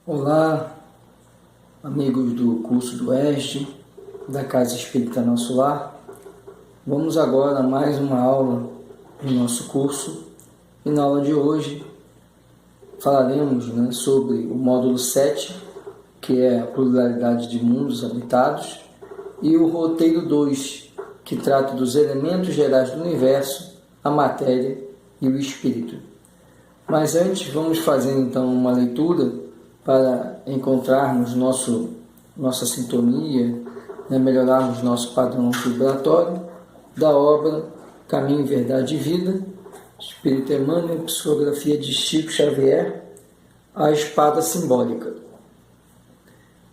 Olá, amigos do curso do Oeste, da Casa Espírita Nosso Lar. Vamos agora a mais uma aula do nosso curso e na aula de hoje falaremos sobre o módulo 7, que é a pluralidade de mundos habitados, e o roteiro 2, que trata dos elementos gerais do universo, a matéria e o espírito. Mas antes vamos fazer então uma leitura para encontrarmos nossa sintonia, melhorarmos nosso padrão vibratório da obra Caminho, Verdade e Vida, Espírito Emmanuel, psicografia de Chico Xavier, a espada simbólica.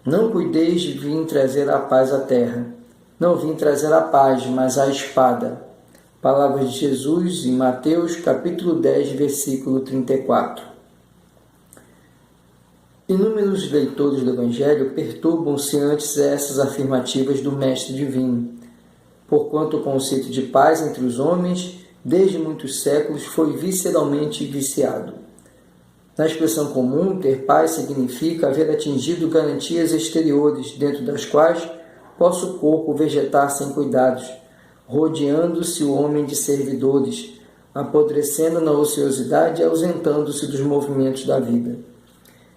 Não cuideis de vir trazer a paz à terra. Não vim trazer a paz, mas a espada. Palavras de Jesus em Mateus, capítulo 10, versículo 34. Inúmeros leitores do Evangelho perturbam-se antes essas afirmativas do Mestre Divino, porquanto o conceito de paz entre os homens, desde muitos séculos, foi visceralmente viciado. Na expressão comum, ter paz significa haver atingido garantias exteriores, dentro das quais possa o corpo vegetar sem cuidados, rodeando-se o homem de servidores, apodrecendo na ociosidade e ausentando-se dos movimentos da vida.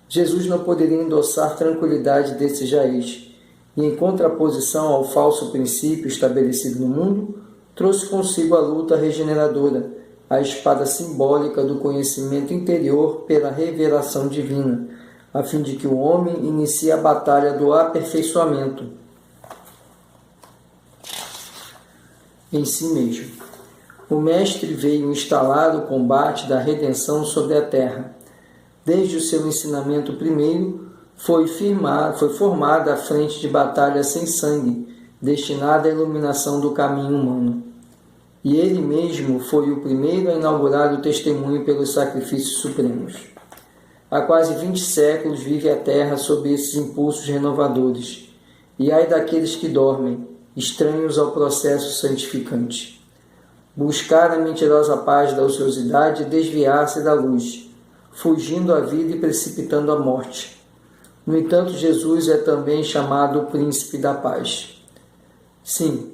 Jesus não poderia endossar tranquilidade desse jaiz, e em contraposição ao falso princípio estabelecido no mundo, trouxe consigo a luta regeneradora, a espada simbólica do conhecimento interior pela revelação divina, a fim de que o homem inicie a batalha do aperfeiçoamento em si mesmo. O Mestre veio instalar o combate da redenção sobre a terra. Desde o seu ensinamento primeiro, foi formada a frente de batalha sem sangue, destinada à iluminação do caminho humano. E ele mesmo foi o primeiro a inaugurar o testemunho pelos sacrifícios supremos. Há quase 20 séculos vive a Terra sob esses impulsos renovadores, e ai daqueles que dormem, estranhos ao processo santificante. Buscar a mentirosa paz da ociosidade e desviar-se da luz, fugindo à vida e precipitando a morte. No entanto, Jesus é também chamado o Príncipe da Paz. Sim,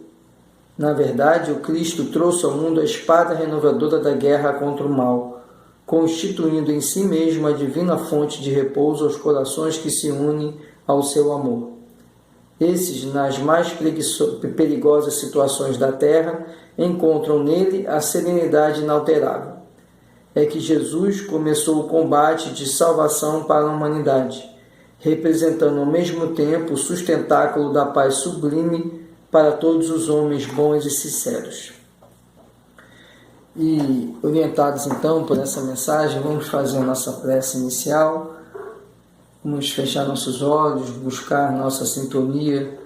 na verdade, o Cristo trouxe ao mundo a espada renovadora da guerra contra o mal, constituindo em si mesmo a divina fonte de repouso aos corações que se unem ao seu amor. Esses, nas mais perigosas situações da terra, encontram nele a serenidade inalterável. É que Jesus começou o combate de salvação para a humanidade, representando ao mesmo tempo o sustentáculo da paz sublime para todos os homens bons e sinceros. E, orientados então por essa mensagem, vamos fazer a nossa prece inicial, vamos fechar nossos olhos, buscar nossa sintonia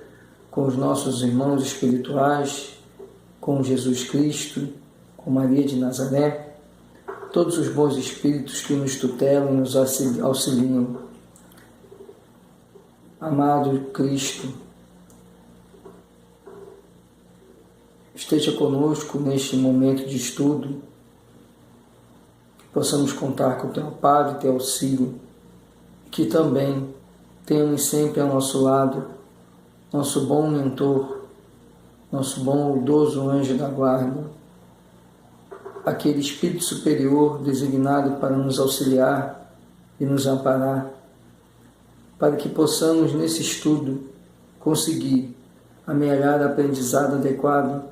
com os nossos irmãos espirituais, com Jesus Cristo, com Maria de Nazaré, todos os bons espíritos que nos tutelam e nos auxiliam. Amado Cristo, esteja conosco neste momento de estudo, que possamos contar com o teu amparo e teu auxílio, que também tenhamos sempre ao nosso lado nosso bom mentor, nosso bom idoso anjo da guarda, aquele Espírito superior designado para nos auxiliar e nos amparar, para que possamos nesse estudo conseguir amelhar aprendizado adequado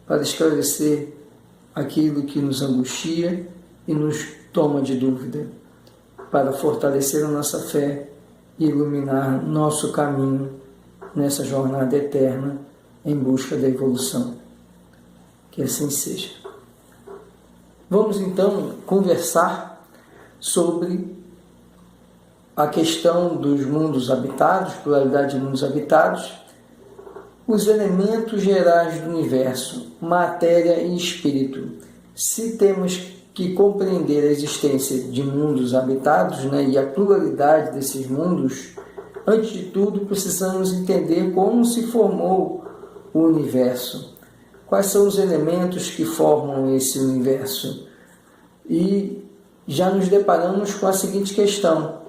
para esclarecer aquilo que nos angustia e nos toma de dúvida, para fortalecer a nossa fé e iluminar nosso caminho nessa jornada eterna em busca da evolução. Que assim seja. Vamos então conversar sobre a questão dos mundos habitados, pluralidade de mundos habitados, os elementos gerais do universo, matéria e espírito. Se temos que compreender a existência de mundos habitados, e a pluralidade desses mundos, antes de tudo precisamos entender como se formou o universo. Quais são os elementos que formam esse universo? E já nos deparamos com a seguinte questão: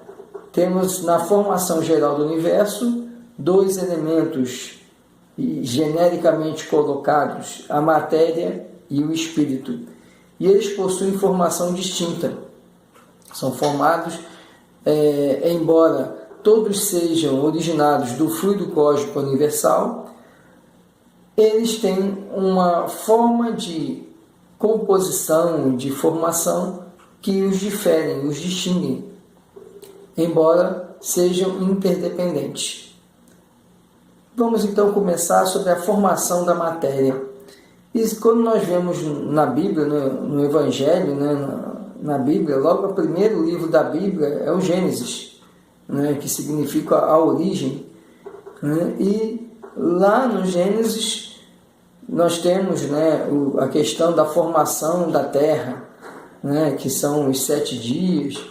temos na formação geral do universo dois elementos genericamente colocados, a matéria e o espírito. E eles possuem formação distinta. São formados, embora todos sejam originados do fluido cósmico universal, eles têm uma forma de composição, de formação que os diferem, os distinguem, embora sejam interdependentes. Vamos então começar sobre a formação da matéria. E quando nós vemos na Bíblia, no Evangelho, na Bíblia, logo o primeiro livro da Bíblia é o Gênesis, que significa a origem. E lá no Gênesis nós temos a questão da formação da terra, que são os 7 dias.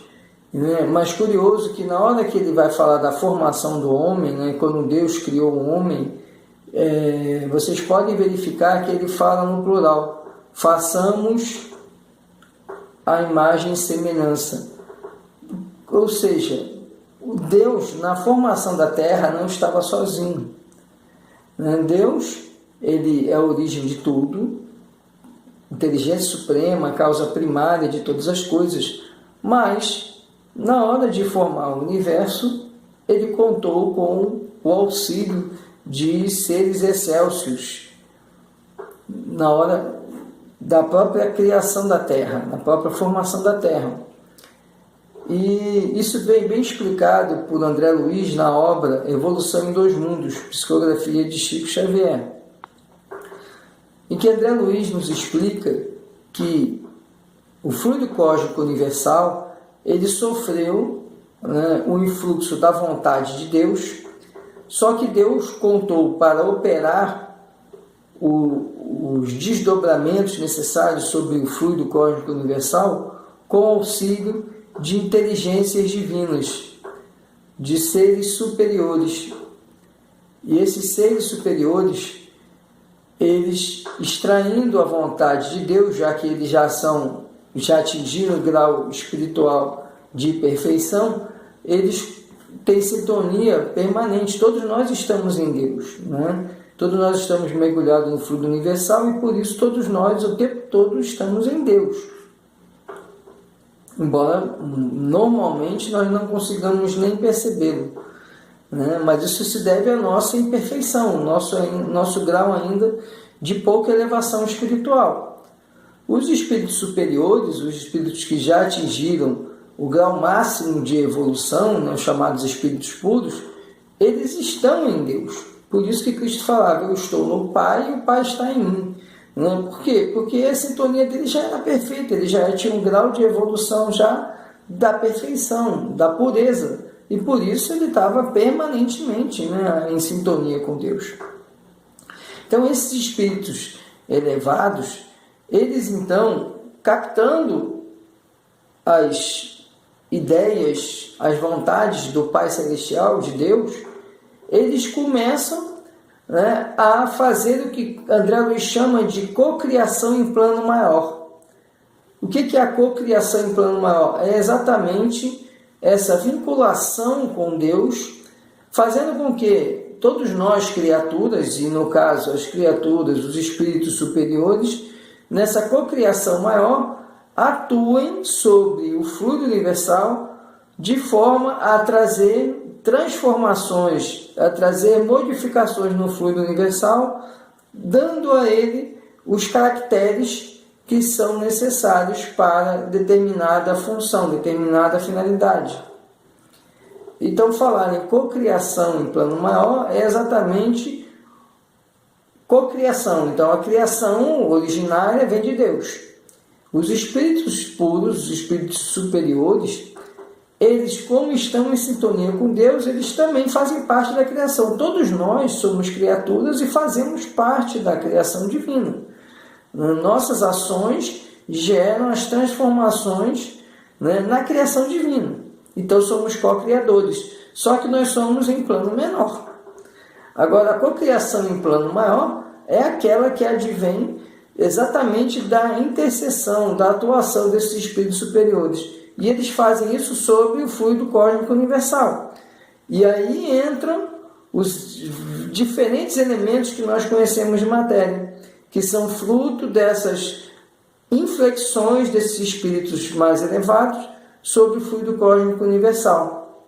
Mas curioso que na hora que ele vai falar da formação do homem, quando Deus criou o homem, vocês podem verificar que ele fala no plural: façamos a imagem e semelhança. Ou seja, Deus na formação da terra não estava sozinho. Deus, ele é a origem de tudo, inteligência suprema, causa primária de todas as coisas, mas na hora de formar o universo, ele contou com o auxílio de seres excélsios na hora da própria criação da Terra, na própria formação da Terra. E isso vem bem explicado por André Luiz na obra Evolução em Dois Mundos, psicografia de Chico Xavier, em que André Luiz nos explica que o fluido cósmico universal ele sofreu o influxo da vontade de Deus, só que Deus contou para operar os desdobramentos necessários sobre o fluido cósmico universal com auxílio de inteligências divinas, de seres superiores. E esses seres superiores, eles, extraindo a vontade de Deus, já que eles já atingiram o grau espiritual de perfeição, eles têm sintonia permanente. Todos nós estamos em Deus, Todos nós estamos mergulhados no fluido universal e por isso todos nós o tempo todo estamos em Deus. Embora normalmente nós não consigamos nem percebê-lo, mas isso se deve à nossa imperfeição, nosso grau ainda de pouca elevação espiritual. Os espíritos superiores, os espíritos que já atingiram o grau máximo de evolução, os chamados espíritos puros, eles estão em Deus. Por isso que Cristo falava: eu estou no Pai e o Pai está em mim. Por quê? Porque a sintonia dele já era perfeita, ele já tinha um grau de evolução já da perfeição, da pureza. E por isso ele estava permanentemente em sintonia com Deus. Então esses espíritos elevados, eles então, captando as ideias, as vontades do Pai Celestial, de Deus, eles começam a fazer o que André Luiz chama de cocriação em plano maior. O que é a cocriação em plano maior? É exatamente essa vinculação com Deus, fazendo com que todos nós, criaturas, e no caso as criaturas, os espíritos superiores, nessa cocriação maior, atuem sobre o fluido universal de forma a trazer transformações, a trazer modificações no fluido universal, dando a ele os caracteres que são necessários para determinada função, determinada finalidade. Então, falar em cocriação em plano maior é exatamente cocriação. Então, a criação originária vem de Deus. Os espíritos puros, os espíritos superiores, eles, como estão em sintonia com Deus, eles também fazem parte da criação. Todos nós somos criaturas e fazemos parte da criação divina. Nossas ações geram as transformações na criação divina. Então somos co-criadores. Só que nós somos em plano menor. Agora, a cocriação em plano maior é aquela que advém exatamente da intercessão, da atuação desses espíritos superiores. E eles fazem isso sobre o fluido cósmico universal. E aí entram os diferentes elementos que nós conhecemos de matéria, que são fruto dessas inflexões desses espíritos mais elevados sobre o fluido cósmico universal.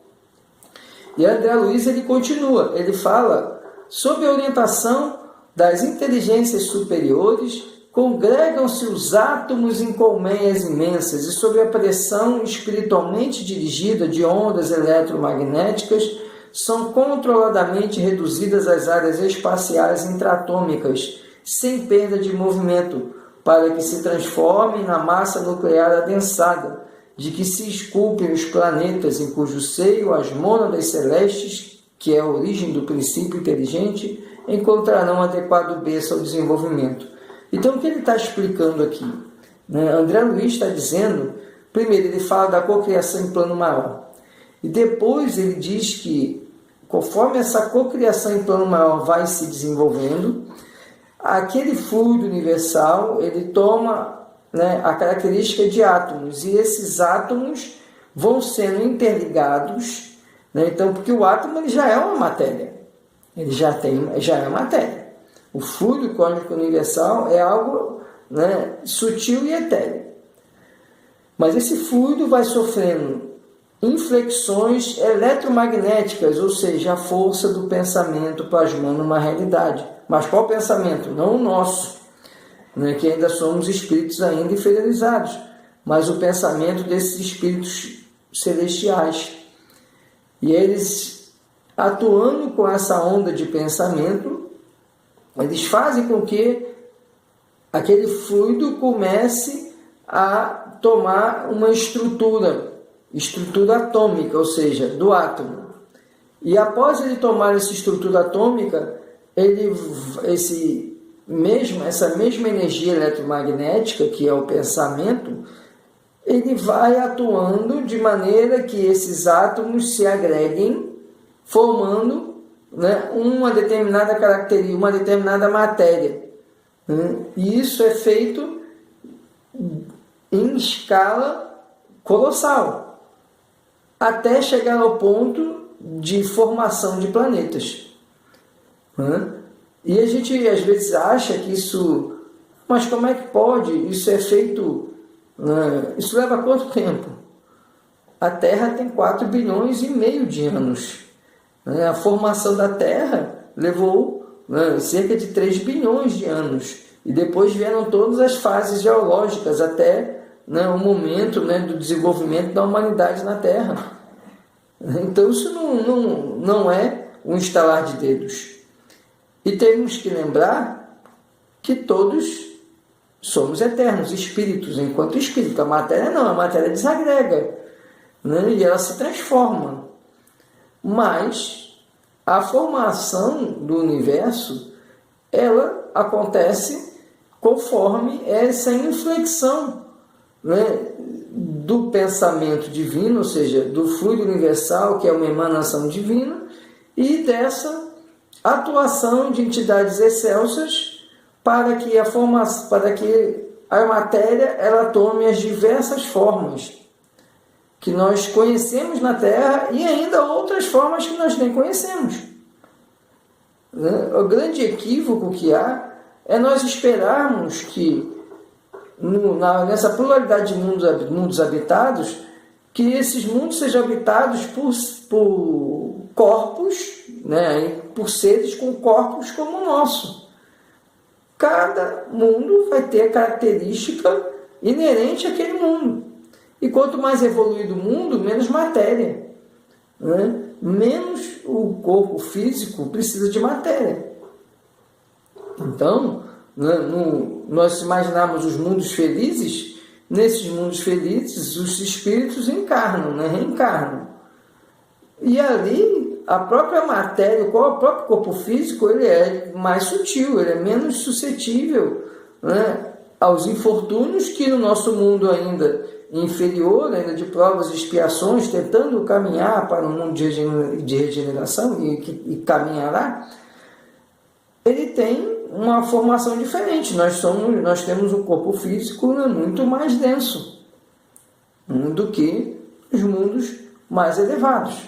E André Luiz ele continua, ele fala sob a orientação das inteligências superiores, congregam-se os átomos em colmeias imensas e sob a pressão espiritualmente dirigida de ondas eletromagnéticas são controladamente reduzidas às áreas espaciais intratômicas, sem perda de movimento, para que se transformem na massa nuclear adensada, de que se esculpem os planetas em cujo seio as mônadas celestes, que é a origem do princípio inteligente, encontrarão adequado berço ao desenvolvimento. Então, o que ele está explicando aqui? André Luiz está dizendo, primeiro, ele fala da cocriação em plano maior. E depois ele diz que, conforme essa cocriação em plano maior vai se desenvolvendo, aquele fluido universal, ele toma a característica de átomos. E esses átomos vão sendo interligados. Então, porque o átomo ele já é uma matéria. Ele já é matéria. O fluido cósmico universal é algo sutil e etéreo. Mas esse fluido vai sofrendo inflexões eletromagnéticas, ou seja, a força do pensamento plasmando uma realidade. Mas qual pensamento? Não o nosso, que ainda somos espíritos ainda inferiorizados, mas o pensamento desses espíritos celestiais. E eles, atuando com essa onda de pensamento, eles fazem com que aquele fluido comece a tomar uma estrutura atômica, ou seja, do átomo. E após ele tomar essa estrutura atômica, essa mesma energia eletromagnética, que é o pensamento, ele vai atuando de maneira que esses átomos se agreguem, formando uma determinada característica, uma determinada matéria. E isso é feito em escala colossal, até chegar ao ponto de formação de planetas. E a gente às vezes acha que isso... Mas como é que pode? Isso é feito... Isso leva quanto tempo? A Terra tem 4 bilhões e meio de anos. A formação da Terra levou cerca de 3 bilhões de anos. E depois vieram todas as fases geológicas até o momento do desenvolvimento da humanidade na Terra. Então isso não é um estalar de dedos. E temos que lembrar que todos somos eternos, espíritos, enquanto espírito. A matéria não, a matéria desagrega, e ela se transforma. Mas a formação do universo, ela acontece conforme essa inflexão do pensamento divino, ou seja, do fluido universal, que é uma emanação divina, e dessa atuação de entidades excelsas para que a matéria ela tome as diversas formas que nós conhecemos na Terra e ainda outras formas que nós nem conhecemos. O grande equívoco que há é nós esperarmos que nessa pluralidade de mundos habitados, que esses mundos sejam habitados por corpos, por seres com corpos como o nosso. Cada mundo vai ter a característica inerente àquele mundo. E quanto mais evoluído o mundo, menos matéria. Menos o corpo físico precisa de matéria. Então, nós imaginarmos os mundos felizes, nesses mundos felizes os espíritos encarnam, reencarnam. E ali, a própria matéria, o próprio corpo físico, ele é mais sutil, ele é menos suscetível aos infortúnios que no nosso mundo ainda inferior, ainda de provas e expiações, tentando caminhar para um mundo de regeneração e caminhará, ele tem uma formação diferente. Nós temos um corpo físico muito mais denso. do que os mundos mais elevados.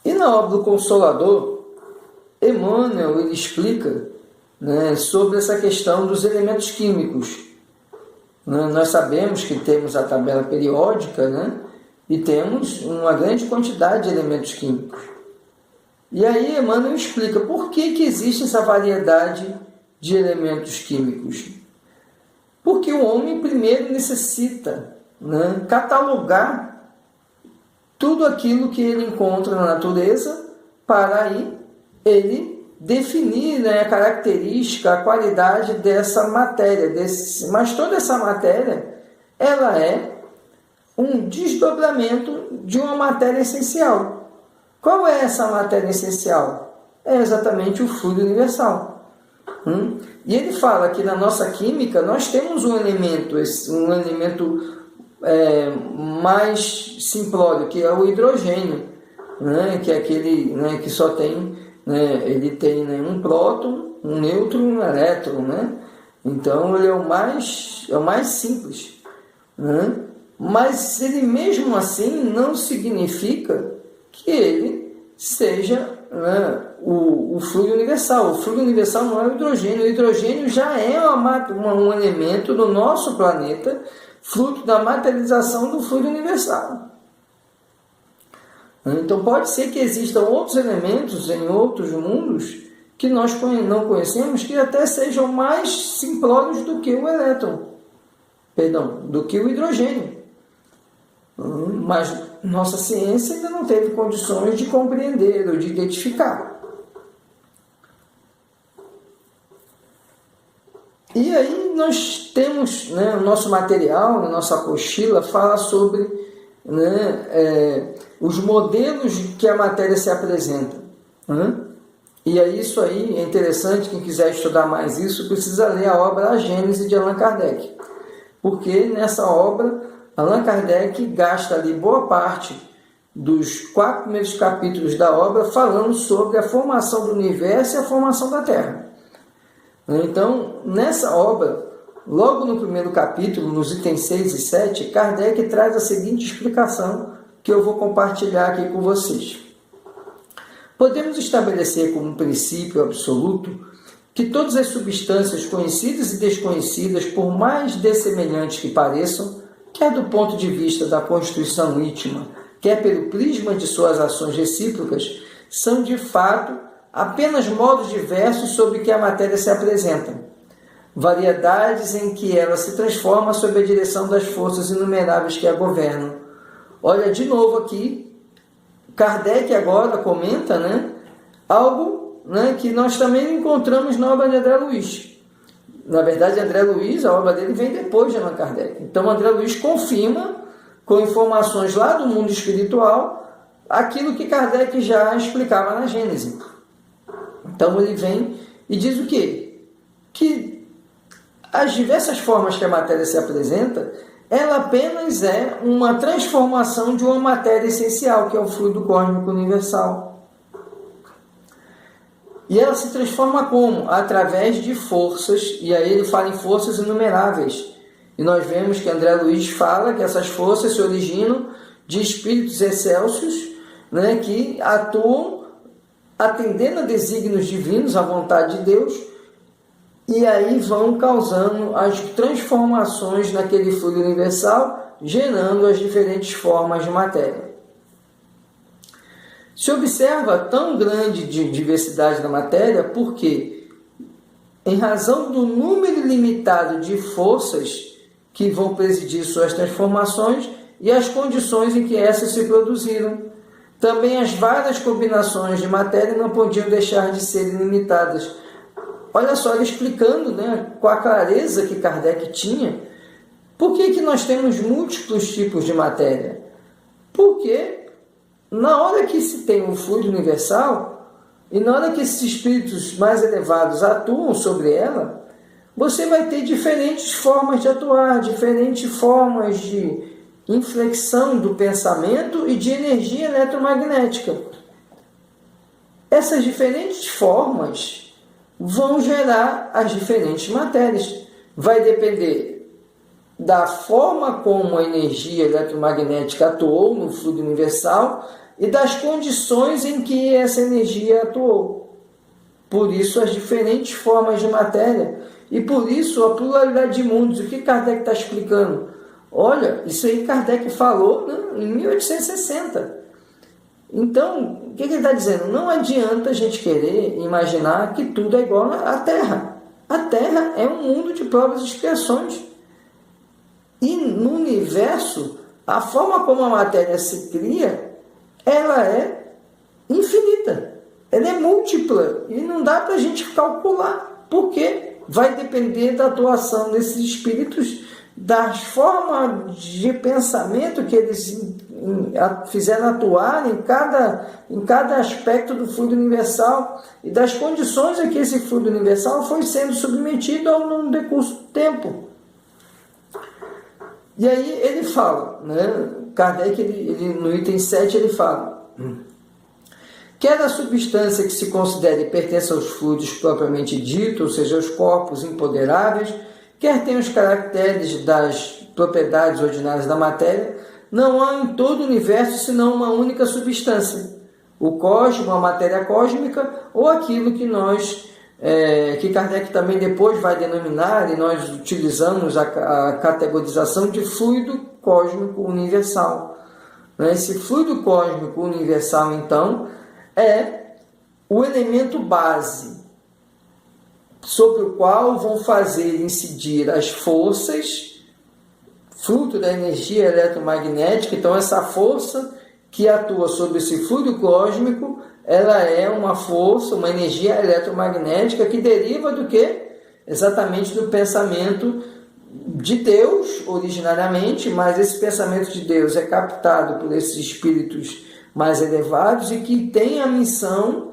E na obra do Consolador, Emmanuel ele explica, né, sobre essa questão dos elementos químicos. Nós sabemos que temos a tabela periódica, né, e temos uma grande quantidade de elementos químicos. E aí Emmanuel explica por que existe essa variedade de elementos químicos. Porque o homem primeiro necessita, né, catalogar tudo aquilo que ele encontra na natureza para aí ele definir, né, a característica, a qualidade dessa matéria. Mas toda essa matéria ela é um desdobramento de uma matéria essencial. Qual é essa matéria essencial? É exatamente o fluido universal. E ele fala que na nossa química nós temos um elemento mais simplório, que é o hidrogênio, né? Que é aquele, né, que só tem, né, ele tem, né, um próton, um nêutron e um elétron, né? Então ele é o mais simples, né? Mas ele mesmo assim não significa que ele seja, né, o fluido universal. O fluido universal não é o hidrogênio. O hidrogênio já é um elemento do nosso planeta, fruto da materialização do fluido universal. Então pode ser que existam outros elementos em outros mundos que nós não conhecemos, que até sejam mais simplórios do que o elétron, do que o hidrogênio. Mas nossa ciência ainda não teve condições de compreender ou de identificar. E aí nós temos, né, o nosso material, a nossa apostila, fala sobre, né, os modelos que a matéria se apresenta. E aí isso aí é interessante, quem quiser estudar mais isso, precisa ler a obra A Gênese de Allan Kardec. Porque nessa obra Allan Kardec gasta ali boa parte dos 4 primeiros capítulos da obra falando sobre a formação do universo e a formação da Terra. Então, nessa obra, logo no primeiro capítulo, nos itens 6 e 7, Kardec traz a seguinte explicação que eu vou compartilhar aqui com vocês. Podemos estabelecer como princípio absoluto que todas as substâncias conhecidas e desconhecidas, por mais dessemelhantes que pareçam, quer do ponto de vista da constituição íntima, quer pelo prisma de suas ações recíprocas, são de fato apenas modos diversos sobre que a matéria se apresenta, variedades em que ela se transforma sob a direção das forças inumeráveis que a governam. Olha, de novo aqui, Kardec agora comenta, né, algo, né, que nós também encontramos na obra de André Luiz. Na verdade, André Luiz, a obra dele vem depois de Allan Kardec. Então, André Luiz confirma, com informações lá do mundo espiritual, aquilo que Kardec já explicava na Gênese. Então, ele vem e diz o quê? Que as diversas formas que a matéria se apresenta, ela apenas é uma transformação de uma matéria essencial, que é o fluido cósmico universal. E ela se transforma como? Através de forças, e aí ele fala em forças inumeráveis. E nós vemos que André Luiz fala que essas forças se originam de espíritos excelsos, né, que atuam atendendo a desígnios divinos, à vontade de Deus, e aí vão causando as transformações naquele fluido universal, gerando as diferentes formas de matéria. Se observa tão grande diversidade da matéria porque, em razão do número limitado de forças que vão presidir suas transformações e as condições em que essas se produziram, também as várias combinações de matéria não podiam deixar de ser ilimitadas. Olha só, ele explicando, né, com a clareza que Kardec tinha, por que nós temos múltiplos tipos de matéria? Porque na hora que se tem um fluido universal, e na hora que esses espíritos mais elevados atuam sobre ela, você vai ter diferentes formas de atuar, diferentes formas de inflexão do pensamento e de energia eletromagnética. Essas diferentes formas vão gerar as diferentes matérias. Vai depender da forma como a energia eletromagnética atuou no fluido universal e das condições em que essa energia atuou. Por isso, as diferentes formas de matéria e por isso a pluralidade de mundos. O que Kardec está explicando? Olha, isso aí Kardec falou, né, em 1860. Então, o que ele está dizendo? Não adianta a gente querer imaginar que tudo é igual à Terra. A Terra é um mundo de provas e expiações. E no universo, a forma como a matéria se cria, ela é infinita. Ela é múltipla e não dá para a gente calcular. Por quê? Vai depender da atuação desses espíritos, das formas de pensamento que eles fizeram atuar em cada aspecto do fluido universal e das condições a que esse fluido universal foi sendo submetido ao longo do decurso do tempo. E aí ele fala, né? Kardec, no item 7, ele fala: quer a substância que se considere pertence aos fluidos propriamente dito, ou seja, aos corpos imponderáveis, quer tenha os caracteres das propriedades ordinárias da matéria, não há em todo o universo senão uma única substância, o cosmo, a matéria cósmica, ou aquilo que que Kardec também depois vai denominar, e nós utilizamos a categorização de fluido cósmico universal. Esse fluido cósmico universal, então, é o elemento base sobre o qual vão fazer incidir as forças, fruto da energia eletromagnética. Então, essa força que atua sobre esse fluido cósmico, ela é uma força, uma energia eletromagnética que deriva do quê? Exatamente do pensamento de Deus, originariamente, mas esse pensamento de Deus é captado por esses espíritos mais elevados e que tem a missão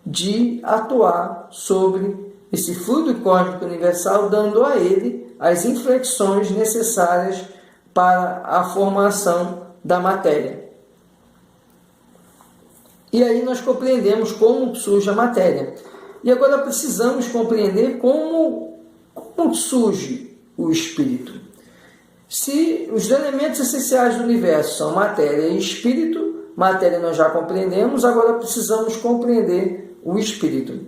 de atuar sobre esse fluido cósmico universal, dando a ele as inflexões necessárias para a formação da matéria. E aí nós compreendemos como surge a matéria. E agora precisamos compreender como surge o espírito. Se os elementos essenciais do universo são matéria e espírito, matéria nós já compreendemos, agora precisamos compreender o espírito.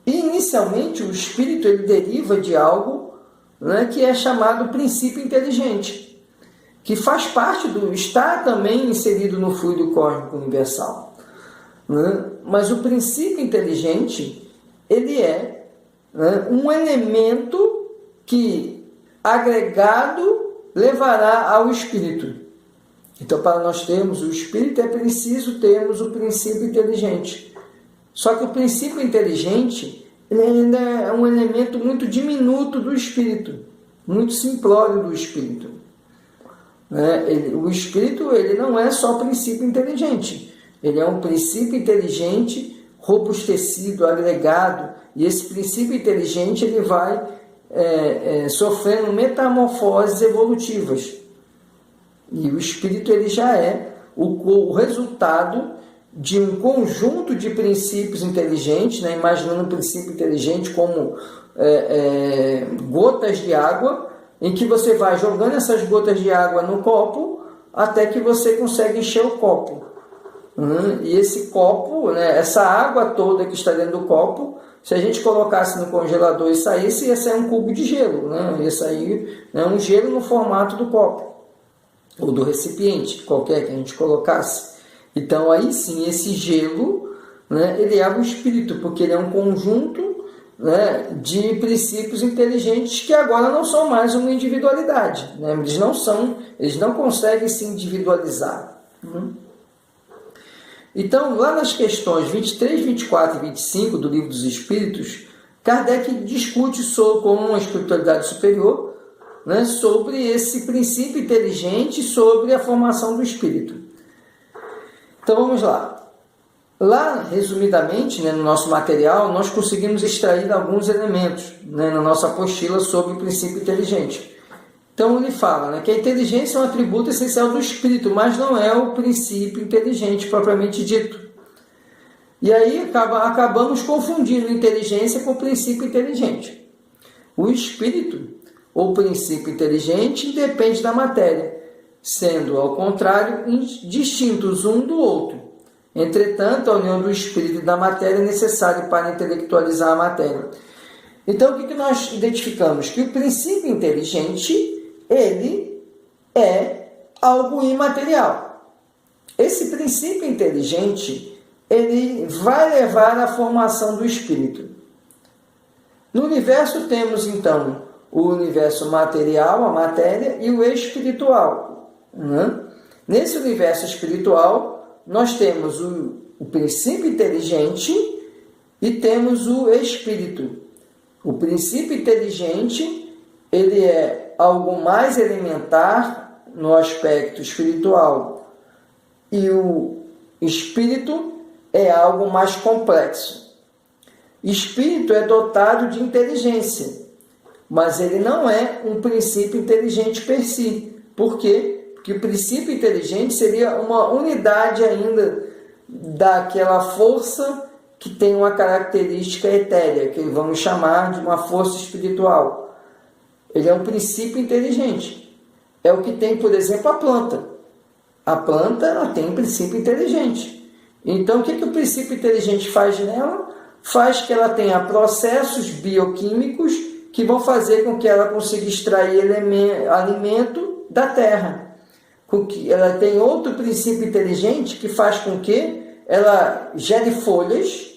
E, inicialmente, o espírito ele deriva de algo, né, que é chamado princípio inteligente, que faz parte está também inserido no fluido cósmico universal. Né? Mas o princípio inteligente, ele é, né, um elemento que, agregado, levará ao espírito. Então, para nós termos o espírito, é preciso termos o princípio inteligente. Só que o princípio inteligente ele ainda é um elemento muito diminuto do espírito, muito simplório do espírito. O espírito ele não é só princípio inteligente, ele é um princípio inteligente robustecido, agregado, e esse princípio inteligente ele vai sofrendo metamorfoses evolutivas. E o espírito ele já é o resultado de um conjunto de princípios inteligentes, né? Imaginando um princípio inteligente como gotas de água, em que você vai jogando essas gotas de água no copo até que você consegue encher o copo. E esse copo, né, essa água toda que está dentro do copo, se a gente colocasse no congelador e saísse, ia sair um cubo de gelo, né? Ia sair, né, um gelo no formato do copo, ou do recipiente, qualquer que a gente colocasse. Então, aí sim, esse gelo, né, ele é o espírito, porque ele é um conjunto, né, de princípios inteligentes que agora não são mais uma individualidade. Né? Eles não conseguem se individualizar. Então, lá nas questões 23, 24 e 25 do Livro dos Espíritos, Kardec discute com uma espiritualidade superior, né, sobre esse princípio inteligente, sobre a formação do espírito. Então vamos lá. Lá, resumidamente, né, no nosso material, nós conseguimos extrair alguns elementos, né, na nossa apostila sobre o princípio inteligente. Então ele fala, né, que a inteligência é um atributo essencial do espírito, mas não é o princípio inteligente propriamente dito. E aí acabamos confundindo inteligência com princípio inteligente. O espírito, o princípio inteligente independe da matéria, sendo, ao contrário, distintos um do outro. Entretanto, a união do espírito e da matéria é necessária para intelectualizar a matéria. Então, o que nós identificamos? Que o princípio inteligente, ele é algo imaterial. Esse princípio inteligente, ele vai levar à formação do espírito. No universo temos, então, o universo material, a matéria, e o espiritual. Nesse universo espiritual, nós temos o princípio inteligente e temos o espírito. O princípio inteligente, ele é algo mais elementar no aspecto espiritual. E o espírito é algo mais complexo. Espírito é dotado de inteligência, mas ele não é um princípio inteligente per si. Por quê? Porque o princípio inteligente seria uma unidade ainda daquela força que tem uma característica etérea, que vamos chamar de uma força espiritual. Ele é um princípio inteligente. É o que tem, por exemplo, a planta. A planta, ela tem um princípio inteligente. Então, o que o princípio inteligente faz nela? Faz que ela tenha processos bioquímicos que vão fazer com que ela consiga extrair alimento da terra. Ela tem outro princípio inteligente que faz com que ela gere folhas,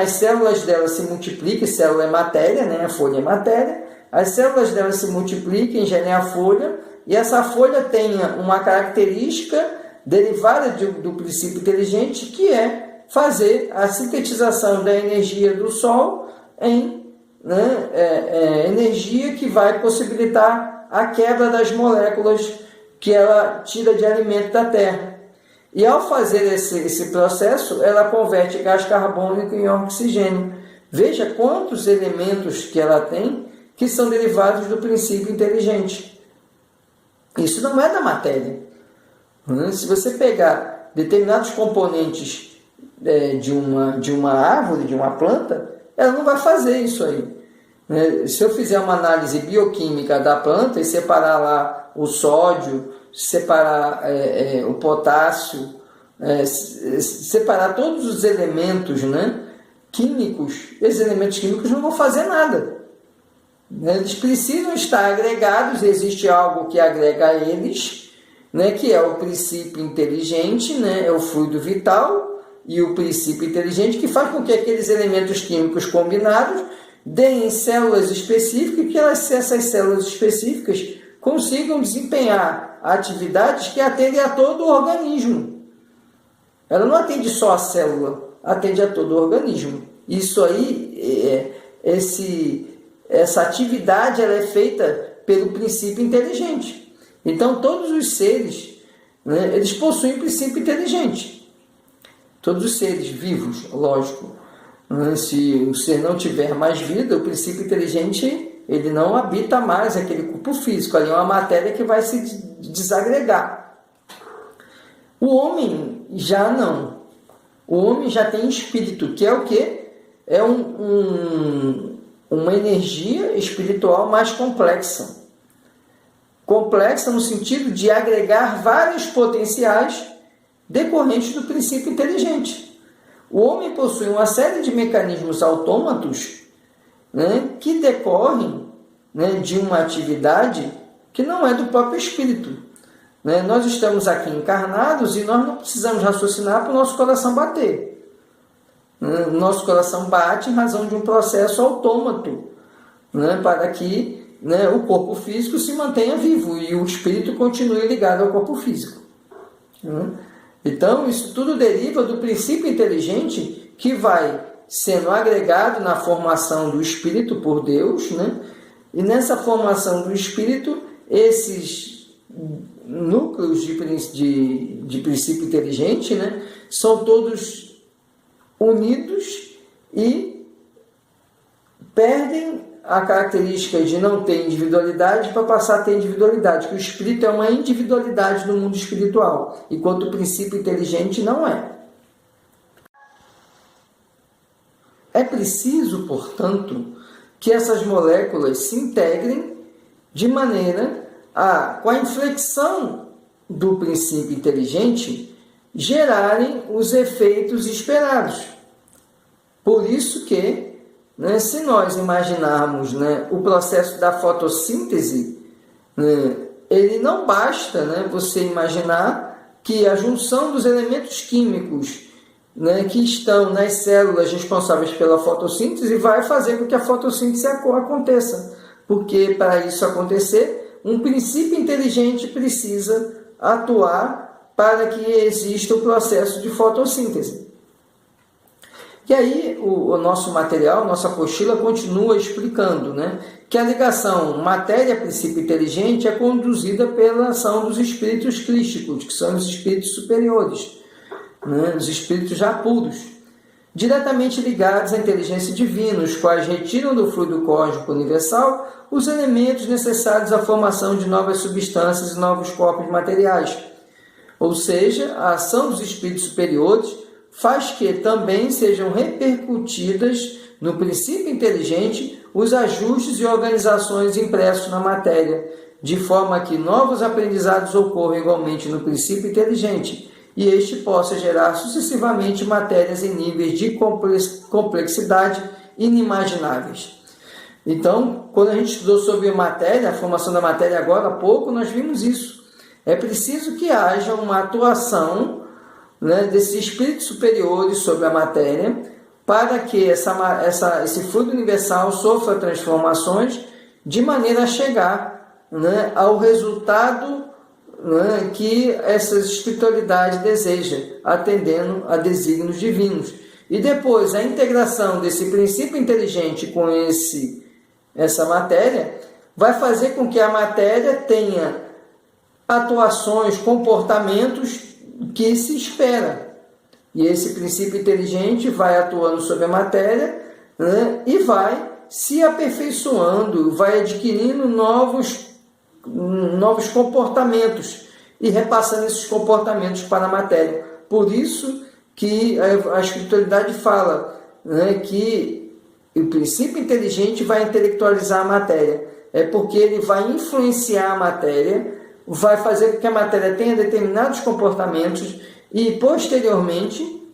as células dela se multipliquem, célula é matéria, a folha é matéria, as células dela se multipliquem, gerem a folha, e essa folha tenha uma característica derivada do princípio inteligente, que é fazer a sintetização da energia do Sol em energia que vai possibilitar a quebra das moléculas que ela tira de alimento da Terra. E ao fazer esse processo, ela converte gás carbônico em oxigênio. Veja quantos elementos que ela tem que são derivados do princípio inteligente. Isso não é da matéria. Se você pegar determinados componentes de uma árvore, de uma planta, ela não vai fazer isso aí. Se eu fizer uma análise bioquímica da planta e separar lá o sódio, separar o potássio, separar todos os elementos químicos, esses elementos químicos não vão fazer nada. Eles precisam estar agregados, existe algo que agrega a eles, que é o princípio inteligente, é o fluido vital, e o princípio inteligente que faz com que aqueles elementos químicos combinados deem células específicas, que essas células específicas consigam desempenhar atividades que atendem a todo o organismo. Ela não atende só a célula, atende a todo o organismo. Isso aí, essa atividade ela é feita pelo princípio inteligente. Então, todos os seres, eles possuem princípio inteligente. Todos os seres vivos, lógico. Se o ser não tiver mais vida, o princípio inteligente ele não habita mais aquele corpo físico. Ali é uma matéria que vai se desagregar. O homem já não. O homem já tem espírito, que é o quê? É uma energia espiritual mais complexa. Complexa no sentido de agregar vários potenciais decorrentes do princípio inteligente. O homem possui uma série de mecanismos autômatos que decorrem de uma atividade que não é do próprio espírito. Nós estamos aqui encarnados e nós não precisamos raciocinar para o nosso coração bater. Nosso coração bate em razão de um processo autômato, para que o corpo físico se mantenha vivo e o espírito continue ligado ao corpo físico. Então, isso tudo deriva do princípio inteligente que vai sendo agregado na formação do espírito por Deus, e nessa formação do espírito, esses núcleos de princípio inteligente são todos unidos e perdem a característica de não ter individualidade para passar a ter individualidade, que o espírito é uma individualidade no mundo espiritual, enquanto o princípio inteligente não é. É preciso, portanto, que essas moléculas se integrem de maneira a, com a inflexão do princípio inteligente, gerarem os efeitos esperados. Por isso que, né, se nós imaginarmos, né, o processo da fotossíntese, né, ele não basta, né, você imaginar que a junção dos elementos químicos, né, que estão nas células responsáveis pela fotossíntese vai fazer com que a fotossíntese aconteça. Porque para isso acontecer, um princípio inteligente precisa atuar para que exista o processo de fotossíntese. E aí o nosso material, nossa apostila continua explicando, né, que a ligação matéria-princípio inteligente é conduzida pela ação dos espíritos crísticos, que são os espíritos superiores, né, os espíritos já puros, diretamente ligados à inteligência divina, os quais retiram do fluido cósmico universal os elementos necessários à formação de novas substâncias e novos corpos materiais. Ou seja, a ação dos espíritos superiores faz que também sejam repercutidas no princípio inteligente os ajustes e organizações impressos na matéria, de forma que novos aprendizados ocorram igualmente no princípio inteligente, e este possa gerar sucessivamente matérias em níveis de complexidade inimagináveis. Então, quando a gente estudou sobre matéria, a formação da matéria agora há pouco, nós vimos isso. É preciso que haja uma atuação, né, desses espíritos superiores sobre a matéria, para que esse fluido universal sofra transformações de maneira a chegar, né, ao resultado, né, que essa espiritualidade deseja, atendendo a desígnios divinos. E depois, a integração desse princípio inteligente com essa matéria vai fazer com que a matéria tenha atuações, comportamentos que se espera. E esse princípio inteligente vai atuando sobre a matéria, né, e vai se aperfeiçoando, vai adquirindo novos comportamentos e repassando esses comportamentos para a matéria. Por isso que a espiritualidade fala, né, que o princípio inteligente vai intelectualizar a matéria. É porque ele vai influenciar a matéria, vai fazer com que a matéria tenha determinados comportamentos e, posteriormente,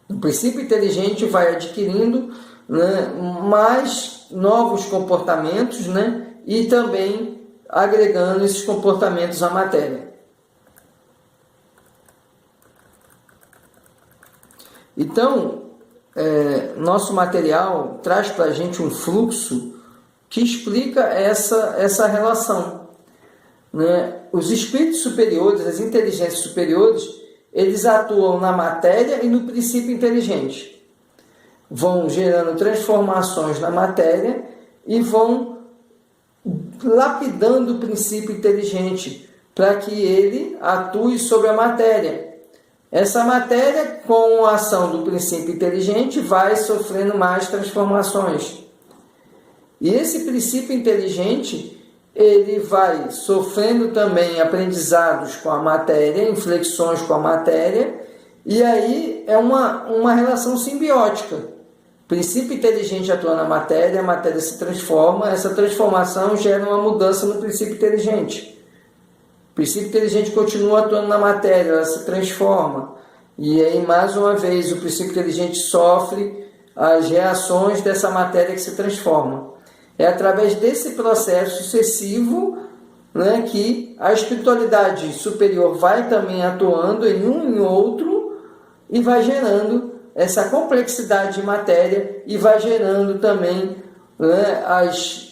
o princípio inteligente vai adquirindo, né, mais novos comportamentos, né, e também agregando esses comportamentos à matéria. Então, nosso material traz para a gente um fluxo que explica essa relação, né? Os espíritos superiores, as inteligências superiores, eles atuam na matéria e no princípio inteligente. Vão gerando transformações na matéria e vão lapidando o princípio inteligente para que ele atue sobre a matéria. Essa matéria, com a ação do princípio inteligente, vai sofrendo mais transformações. E esse princípio inteligente, ele vai sofrendo também aprendizados com a matéria, inflexões com a matéria, e aí é uma relação simbiótica. O princípio inteligente atua na matéria, a matéria se transforma, essa transformação gera uma mudança no princípio inteligente. O princípio inteligente continua atuando na matéria, ela se transforma. E aí, mais uma vez, o princípio inteligente sofre as reações dessa matéria que se transforma. É através desse processo sucessivo, né, que a espiritualidade superior vai também atuando em um e outro e vai gerando essa complexidade de matéria e vai gerando também, né, as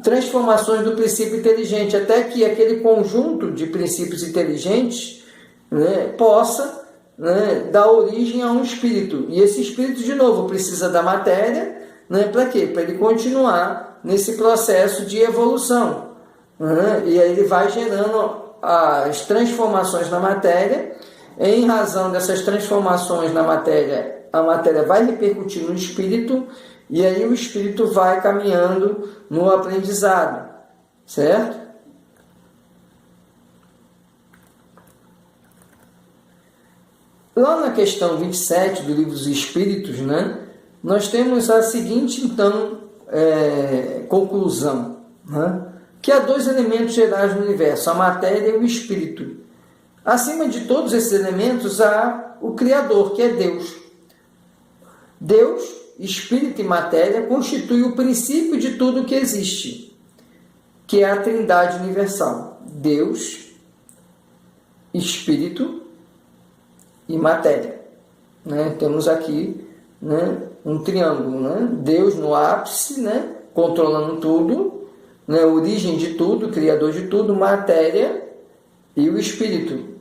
transformações do princípio inteligente, até que aquele conjunto de princípios inteligentes, né, possa, né, dar origem a um espírito. E esse espírito, de novo, precisa da matéria, né, para quê? Para ele continuar nesse processo de evolução. Né? E aí ele vai gerando as transformações na matéria. Em razão dessas transformações na matéria, a matéria vai repercutir no espírito, e aí o espírito vai caminhando no aprendizado, certo? Lá na questão 27 do Livro dos Espíritos, né, nós temos a seguinte, então, conclusão, né, que há dois elementos gerais no universo, a matéria e o espírito. Acima de todos esses elementos há o Criador, que é Deus. Deus, espírito e matéria, constituem o princípio de tudo que existe, que é a Trindade universal. Deus, espírito e matéria. Temos aqui um triângulo. Deus no ápice, controlando tudo, origem de tudo, criador de tudo, matéria e o espírito.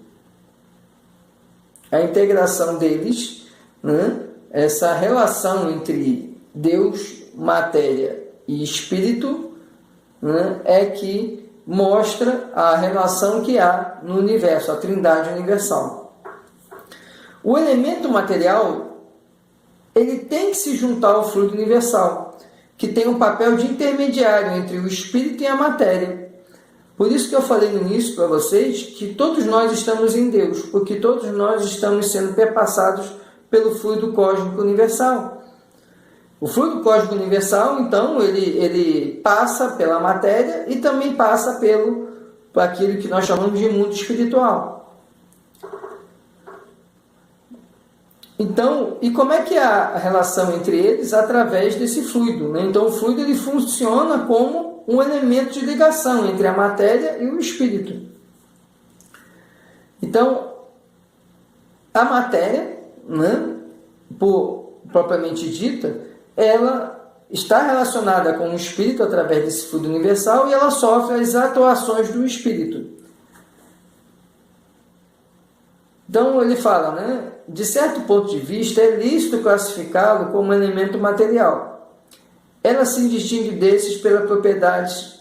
A integração deles, essa relação entre Deus, matéria e espírito, é que mostra a relação que há no universo, a Trindade universal. O elemento material, ele tem que se juntar ao fluido universal, que tem um papel de intermediário entre o espírito e a matéria. Por isso que eu falei no início para vocês que todos nós estamos em Deus, porque todos nós estamos sendo perpassados pelo fluido cósmico universal. O fluido cósmico universal, então, ele passa pela matéria e também passa por aquilo que nós chamamos de mundo espiritual. Então, e como é que é a relação entre eles? Através desse fluido. Então, o fluido ele funciona como um elemento de ligação entre a matéria e o espírito. Então, a matéria, propriamente dita, ela está relacionada com o espírito através desse fluido universal e ela sofre as atuações do espírito. Então ele fala, de certo ponto de vista é lícito classificá-lo como um elemento material. Ela se distingue desses pelas propriedades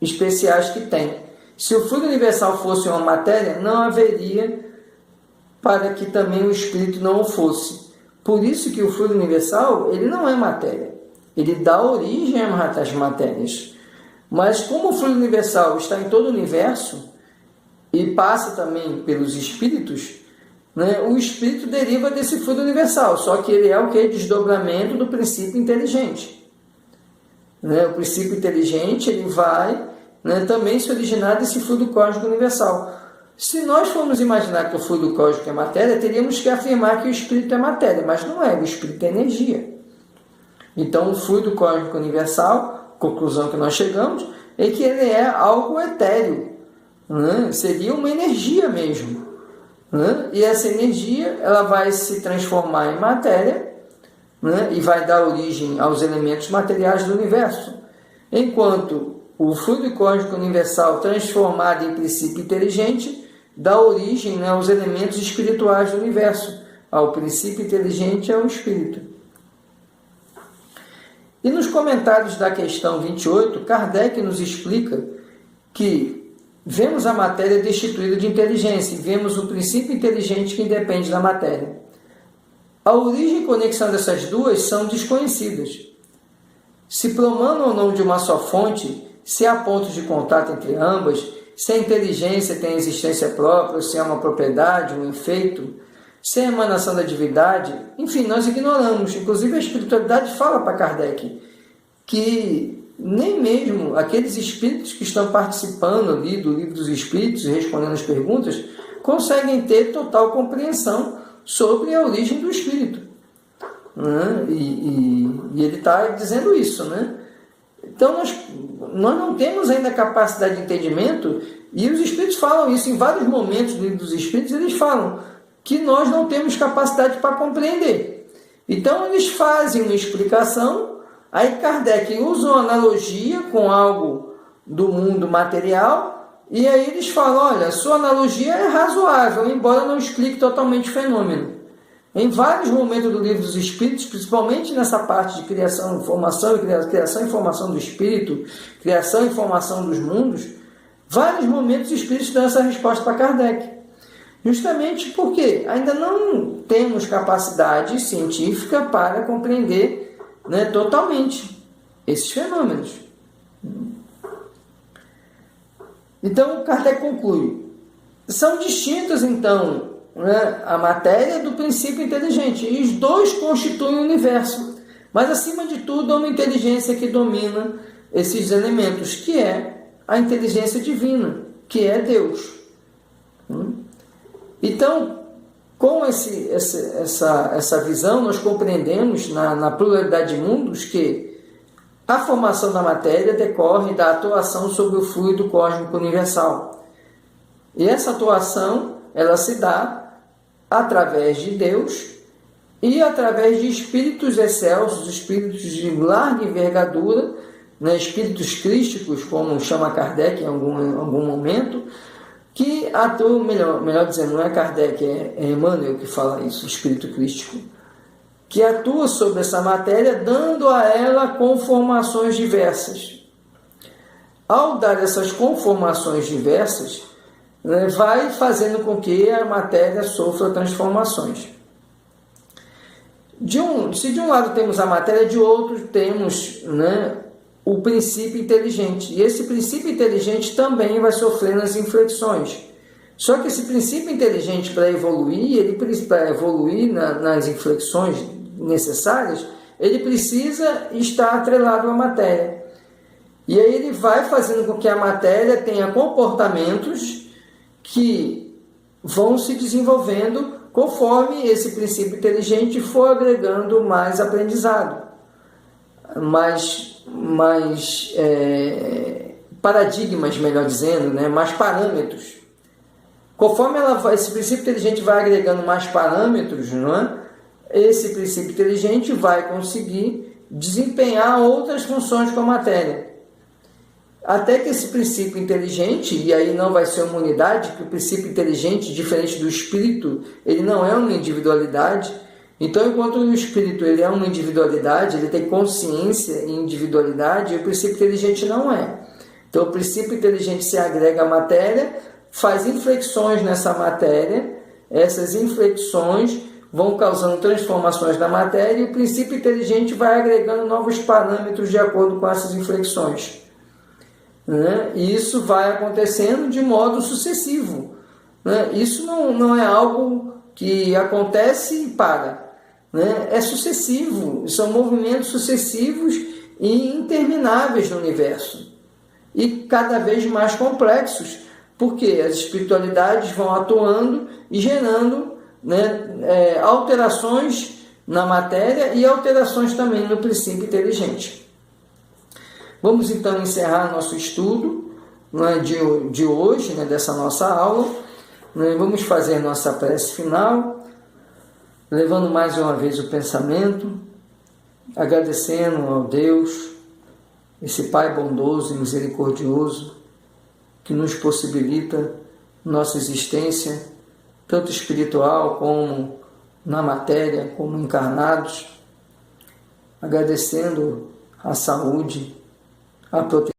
especiais que tem. Se o fluido universal fosse uma matéria, não haveria para que também o espírito não o fosse. Por isso que o fluido universal, ele não é matéria. Ele dá origem às matérias. Mas como o fluido universal está em todo o universo e passa também pelos espíritos, o espírito deriva desse fluido universal, só que ele é o que? Desdobramento do princípio inteligente. O princípio inteligente ele vai também se originar desse fluido cósmico universal. Se nós formos imaginar que o fluido cósmico é matéria, teríamos que afirmar que o espírito é matéria, mas não é, o espírito é energia. Então, o fluido cósmico universal, conclusão que nós chegamos, é que ele é algo etéreo, seria uma energia mesmo. E essa energia ela vai se transformar em matéria, e vai dar origem aos elementos materiais do universo. Enquanto o fluido cósmico universal transformado em princípio inteligente dá origem aos elementos espirituais do universo, ao princípio inteligente e ao espírito. E nos comentários da questão 28, Kardec nos explica que vemos a matéria destituída de inteligência e vemos o princípio inteligente que independe da matéria. A origem e conexão dessas duas são desconhecidas. Se promanam ou não de uma só fonte, se há pontos de contato entre ambas, se a inteligência tem existência própria, se é uma propriedade, um efeito, se é emanação da divindade, enfim, nós ignoramos. Inclusive a espiritualidade fala para Kardec que nem mesmo aqueles espíritos que estão participando ali do Livro dos Espíritos e respondendo as perguntas conseguem ter total compreensão sobre a origem do espírito. E ele está dizendo isso, Então, nós não temos ainda capacidade de entendimento, e os Espíritos falam isso em vários momentos do Livro dos Espíritos, eles falam que nós não temos capacidade para compreender. Então, eles fazem uma explicação, aí Kardec usa uma analogia com algo do mundo material, e aí eles falam, olha, a sua analogia é razoável, embora não explique totalmente o fenômeno. Em vários momentos do Livro dos Espíritos, principalmente nessa parte de criação e formação, criação e formação do espírito, criação e formação dos mundos, vários momentos os espíritos dão essa resposta para Kardec. Justamente porque ainda não temos capacidade científica para compreender totalmente esses fenômenos. Então, Kardec conclui. São distintas, então, a matéria do princípio inteligente. E os dois constituem o universo. Mas, acima de tudo, há uma inteligência que domina esses elementos, que é a inteligência divina, que é Deus. Então, com essa visão, nós compreendemos na pluralidade de mundos que a formação da matéria decorre da atuação sobre o fluido cósmico universal. E essa atuação, ela se dá através de Deus e através de espíritos excelsos, espíritos de larga envergadura, né, espíritos crísticos, como chama Kardec em algum momento, que atuam, melhor dizendo, não é Kardec, é Emmanuel que fala isso, espírito crístico, que atua sobre essa matéria, dando a ela conformações diversas. Ao dar essas conformações diversas, né, vai fazendo com que a matéria sofra transformações. Se de um lado temos a matéria, de outro temos, né, o princípio inteligente. E esse princípio inteligente também vai sofrendo as inflexões. Só que esse princípio inteligente, para evoluir, nas inflexões necessárias, ele precisa estar atrelado à matéria. E aí ele vai fazendo com que a matéria tenha comportamentos que vão se desenvolvendo conforme esse princípio inteligente for agregando mais aprendizado, mais paradigmas, melhor dizendo, né? Mais parâmetros. Conforme esse princípio inteligente vai agregando mais parâmetros, não é? Esse princípio inteligente vai conseguir desempenhar outras funções com a matéria. Até que esse princípio inteligente, e aí não vai ser uma unidade, porque o princípio inteligente, diferente do espírito, ele não é uma individualidade. Então, enquanto o espírito ele é uma individualidade, ele tem consciência e individualidade, o princípio inteligente não é. Então, o princípio inteligente se agrega à matéria, faz inflexões nessa matéria, essas inflexões vão causando transformações da matéria e o princípio inteligente vai agregando novos parâmetros de acordo com essas inflexões. Né? E isso vai acontecendo de modo sucessivo. Né? Isso não é algo que acontece e para. Né? É sucessivo, são movimentos sucessivos e intermináveis no universo. E cada vez mais complexos, porque as espiritualidades vão atuando e gerando, né, alterações na matéria e alterações também no princípio inteligente. Vamos então encerrar nosso estudo, né, de hoje, né, dessa nossa aula. Vamos fazer nossa prece final, levando mais uma vez o pensamento, agradecendo ao Deus, esse Pai bondoso e misericordioso, que nos possibilita nossa existência, tanto espiritual como na matéria, como encarnados, agradecendo a saúde, a proteção,